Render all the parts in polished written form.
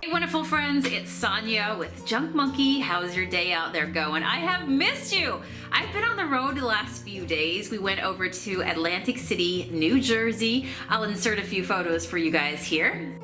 Hey wonderful friends, it's Sonia with Junk Monkey. How's your day out there going? I have missed you. I've been on the road the last few days. We went over to Atlantic City, New Jersey. I'll insert a few photos for you guys here.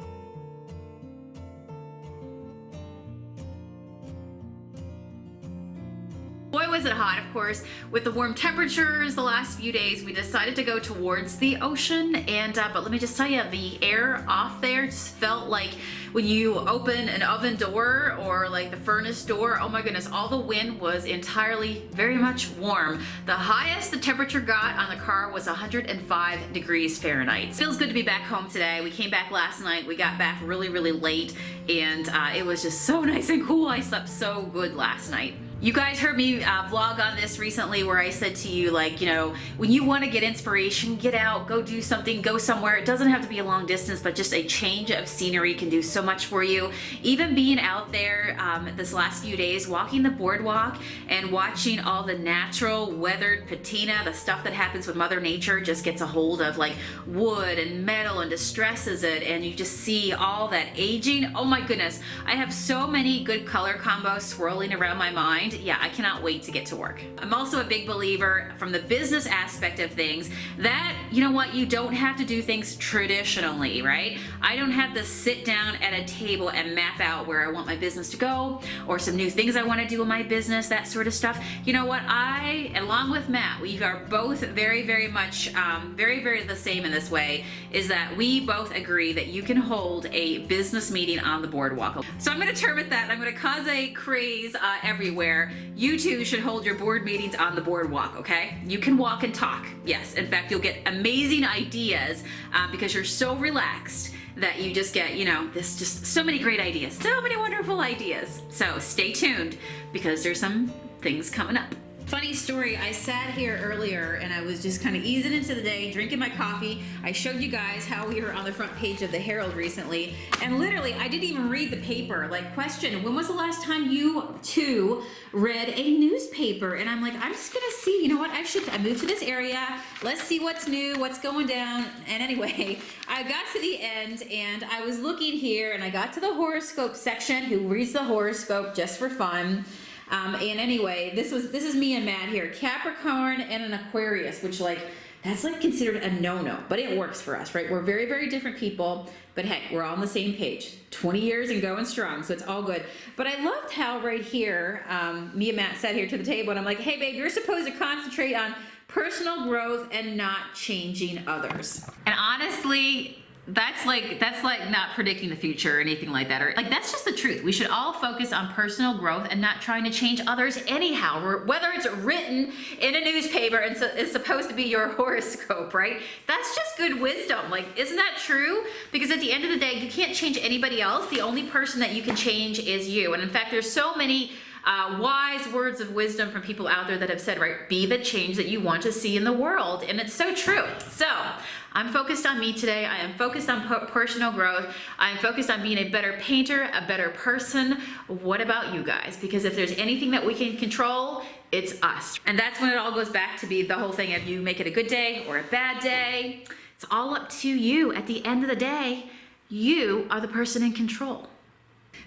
Boy, was it hot, of course. With the warm temperatures the last few days, we decided to go towards the ocean. But let me just tell you, the air off there just felt like when you open an oven door or like the furnace door, oh my goodness, all the wind was entirely very much warm. The highest the temperature got on the car was 105 degrees Fahrenheit. Feels good to be back home today. We came back last night. We got back really late, and it was just so nice and cool. I slept so good last night. You guys heard me vlog on this recently where I said to you, like, you know, when you want to get inspiration, get out, go do something, go somewhere. It doesn't have to be a long distance, but just a change of scenery can do so much for you. Even being out there this last few days, walking the boardwalk and watching all the natural weathered patina, the stuff that happens with Mother Nature just gets a hold of like wood and metal and distresses it, and you just see all that aging. Oh my goodness, I have so many good color combos swirling around my mind. Yeah, I cannot wait to get to work. I'm also a big believer from the business aspect of things that, you know what, you don't have to do things traditionally, right? I don't have to sit down at a table and map out where I want my business to go or some new things I want to do in my business, that sort of stuff. You know what, I, along with Matt, we are both very much, very the same in this way, is that we both agree that you can hold a business meeting on the boardwalk. So I'm going to term it that. I'm going to cause a craze everywhere. You too should hold your board meetings on the boardwalk, okay? You can walk and talk. Yes, in fact, you'll get amazing ideas because you're so relaxed that you just get, you know, this just so many great ideas, so many wonderful ideas. So stay tuned because there's some things coming up. Funny story, I sat here earlier and I was just kind of easing into the day, drinking my coffee. I showed you guys how we were on the front page of the Herald recently, and literally I didn't even read the paper. Like, question, when was the last time you too read a newspaper? And I'm like, I'm just gonna see, you know what, I moved to this area, let's see what's new, what's going down. And anyway, I got to the end and I was looking here and I got to the horoscope section. Who reads the horoscope just for fun? And anyway, this is me and Matt here, Capricorn and an Aquarius, which that's considered a no-no, but it works for us, right? We're very different people, but hey, we're all on the same page. 20 years and going strong, so it's all good. But I loved how right here, me and Matt sat here to the table and I'm like, hey babe, you're supposed to concentrate on personal growth and not changing others. And honestly, that's like not predicting the future or anything like that, or that's just the truth. We should all focus on personal growth and not trying to change others anyhow, or whether it's written in a newspaper and so it's supposed to be your horoscope, right? That's just good wisdom. Isn't that true? Because at the end of the day, you can't change anybody else. The only person that you can change is you. And in fact, there's so many wise words of wisdom from people out there that have said, right, be the change that you want to see in the world. And it's so true. So I'm focused on me today. I am focused on personal growth. I'm focused on being a better painter, a better person. What about you guys? Because if there's anything that we can control, it's us. And that's when it all goes back to be the whole thing of you make it a good day or a bad day. It's all up to you. At the end of the day, you are the person in control.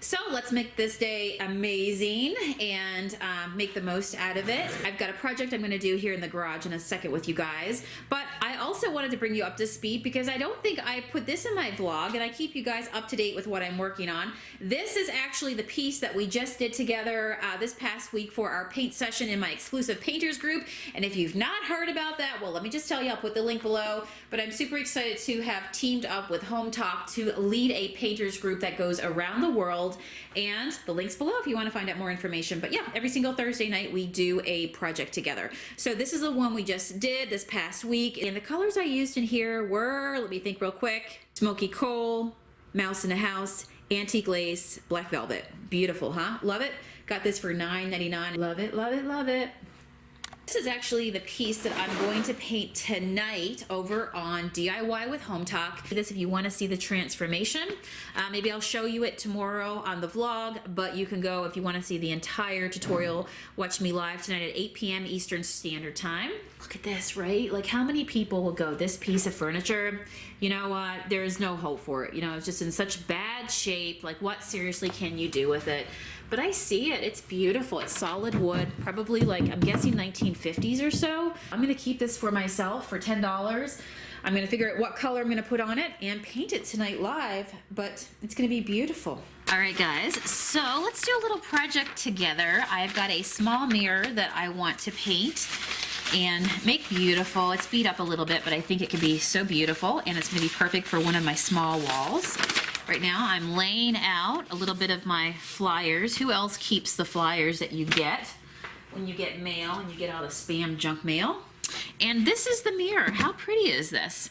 So let's make this day amazing and make the most out of it. I've got a project I'm going to do here in the garage in a second with you guys, but I also wanted to bring you up to speed because I don't think I put this in my vlog, and I keep you guys up to date with what I'm working on. This is actually the piece that we just did together this past week for our paint session in my exclusive painters group. And if you've not heard about that, well, let me just tell you, I'll put the link below, but I'm super excited to have teamed up with Home Talk to lead a painters group that goes around the world. And the link's below if you want to find out more information. But yeah, every single Thursday night we do a project together. So this is the one we just did this past week. And the colors I used in here were, let me think real quick, smoky coal, mouse in a house, antique lace, black velvet. Beautiful, huh? Love it. Got this for $9.99. Love it. This is actually the piece that I'm going to paint tonight over on DIY with Home Talk. This, if you want to see the transformation, maybe I'll show you it tomorrow on the vlog, but you can go if you want to see the entire tutorial. Watch me live tonight at 8 p.m. Eastern Standard Time. Look at this, right? Like, how many people will go, this piece of furniture, you know what, there's no hope for it. You know, it's just in such bad shape. Like, what seriously can you do with it? But I see it, it's beautiful. It's solid wood, probably like, I'm guessing 1950s or so. I'm gonna keep this for myself for $10. I'm gonna figure out what color I'm gonna put on it and paint it tonight live, but it's gonna be beautiful. All right, guys, so let's do a little project together. I've got a small mirror that I want to paint and make beautiful. It's beat up a little bit, but I think it can be so beautiful, and it's gonna be perfect for one of my small walls. Right now I'm laying out a little bit of my flyers. Who else keeps the flyers that you get when you get mail and you get all the spam junk mail? And this is the mirror. How pretty is this?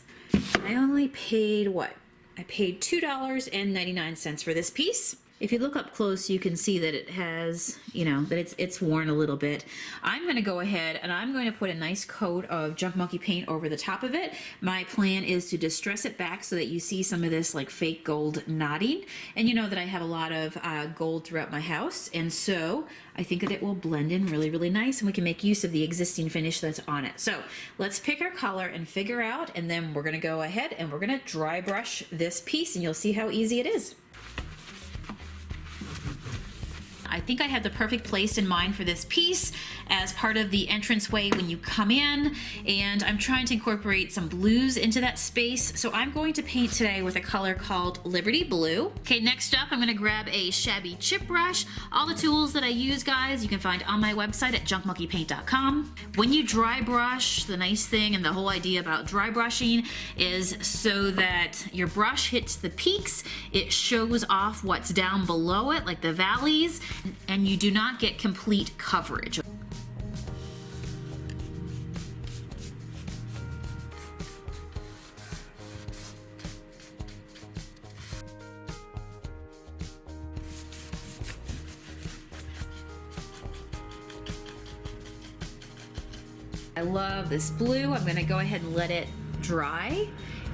I only paid what? I paid $2.99 for this piece. If you look up close, you can see that it has, you know, that it's worn a little bit. I'm going to go ahead and I'm going to put a nice coat of Junk Monkey paint over the top of it. My plan is to distress it back so that you see some of this like fake gold knotting. And you know that I have a lot of gold throughout my house. And so I think that it will blend in really, really nice, and we can make use of the existing finish that's on it. So let's pick our color and figure out, and then we're going to go ahead and we're going to dry brush this piece, and you'll see how easy it is. I think I have the perfect place in mind for this piece as part of the entranceway when you come in, and I'm trying to incorporate some blues into that space. So I'm going to paint today with a color called Liberty Blue. Okay, next up I'm going to grab a shabby chip brush. All the tools that I use, guys, you can find on my website at junkmonkeypaint.com. When you dry brush, the nice thing and the whole idea about dry brushing is so that your brush hits the peaks, it shows off what's down below it, like the valleys, and you do not get complete coverage. I love this blue. I'm gonna go ahead and let it dry.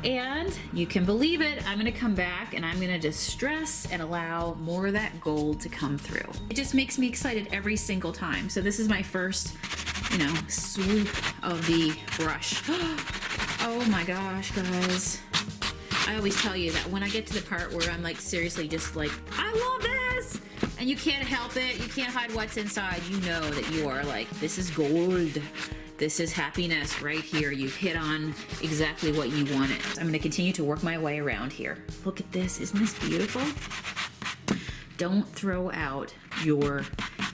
And you can believe it, I'm gonna come back and I'm gonna distress and allow more of that gold to come through. It just makes me excited every single time. So this is my first, you know, swoop of the brush. Oh my gosh, guys. I always tell you that when I get to the part where I'm like seriously just like, I love this! And you can't help it, you can't hide what's inside, you know that you are like, this is gold. This is happiness right here. You've hit on exactly what you wanted. I'm going to continue to work my way around here. Look at this. Isn't this beautiful? Don't throw out your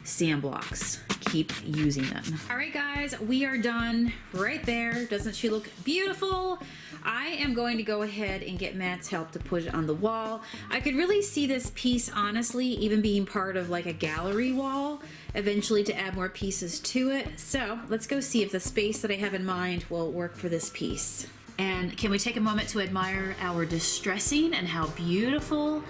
sand blocks. Keep using them. All right, guys, we are done right there. Doesn't she look beautiful? I am going to go ahead and get Matt's help to put it on the wall. I could really see this piece, honestly, even being part of like a gallery wall, eventually to add more pieces to it. So let's go see if the space that I have in mind will work for this piece. And can we take a moment to admire our distressing and how beautiful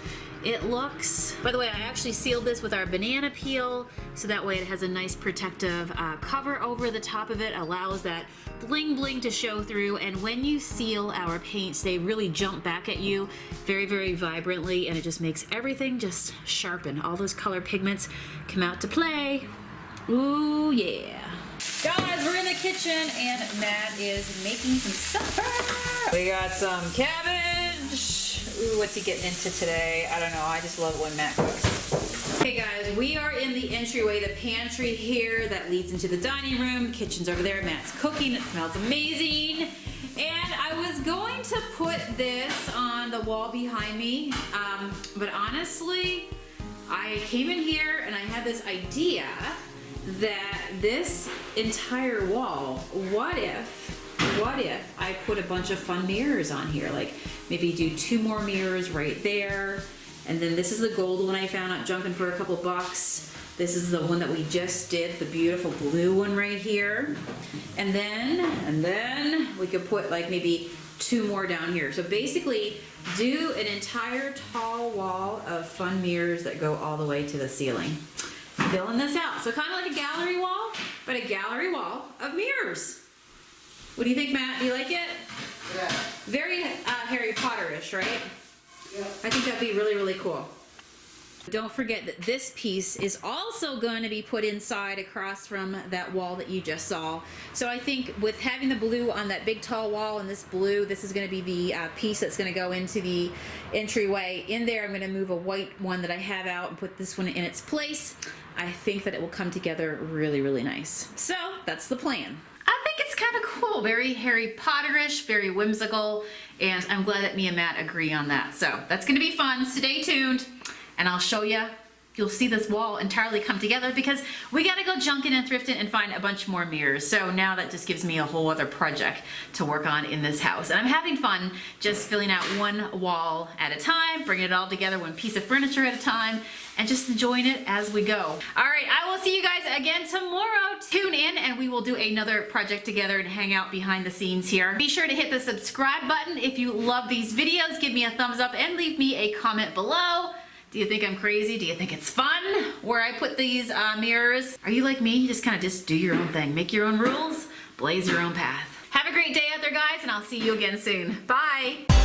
it looks? By the way, I actually sealed this with our banana peel, so that way it has a nice protective cover over the top of it, allows that bling bling to show through. And when you seal our paints, they really jump back at you very, very vibrantly, and it just makes everything just sharpen. All those color pigments come out to play. Ooh, yeah. Guys, we're in the kitchen and Matt is making some supper. We got some cabbage. Ooh, what's he getting into today? I don't know. I just love it when Matt cooks. Hey guys, we are in the entryway, the pantry here that leads into the dining room. Kitchen's over there. Matt's cooking. It smells amazing. And I was going to put this on the wall behind me, but honestly, I came in here and I had this idea that this entire wall, what if I put a bunch of fun mirrors on here? Like maybe do 2 more mirrors right there. And then this is the gold one I found out junking for a couple bucks. This is the one that we just did, the beautiful blue one right here. And then we could put like maybe 2 more down here. So basically do an entire tall wall of fun mirrors that go all the way to the ceiling. Filling this out. So kind of like a gallery wall, but but a gallery wall of mirrors. What do you think, Matt? Do you like it? Yeah. Very Harry Potter-ish, right? Yeah. I think that'd be really, really cool. Don't forget that this piece is also going to be put inside across from that wall that you just saw. So I think with having the blue on that big tall wall and this blue, this is going to be the piece that's going to go into the entryway. In there, I'm going to move a white one that I have out and put this one in its place. I think that it will come together really, really nice. So that's the plan. I think it's kind of cool, very Harry Potter-ish, very whimsical, and I'm glad that me and Matt agree on that. So that's going to be fun. Stay tuned. And I'll show you, you'll see this wall entirely come together because we gotta go junking and thrifting and find a bunch more mirrors. So now that just gives me a whole other project to work on in this house. And I'm having fun just filling out one wall at a time, bringing it all together one piece of furniture at a time, and just enjoying it as we go. All right, I will see you guys again tomorrow. Tune in and we will do another project together and hang out behind the scenes here. Be sure to hit the subscribe button if you love these videos. Give me a thumbs up and leave me a comment below. Do you think I'm crazy? Do you think it's fun where I put these mirrors? Are you like me? You just kind of just do your own thing. Make your own rules, blaze your own path. Have a great day out there, guys, and I'll see you again soon. Bye.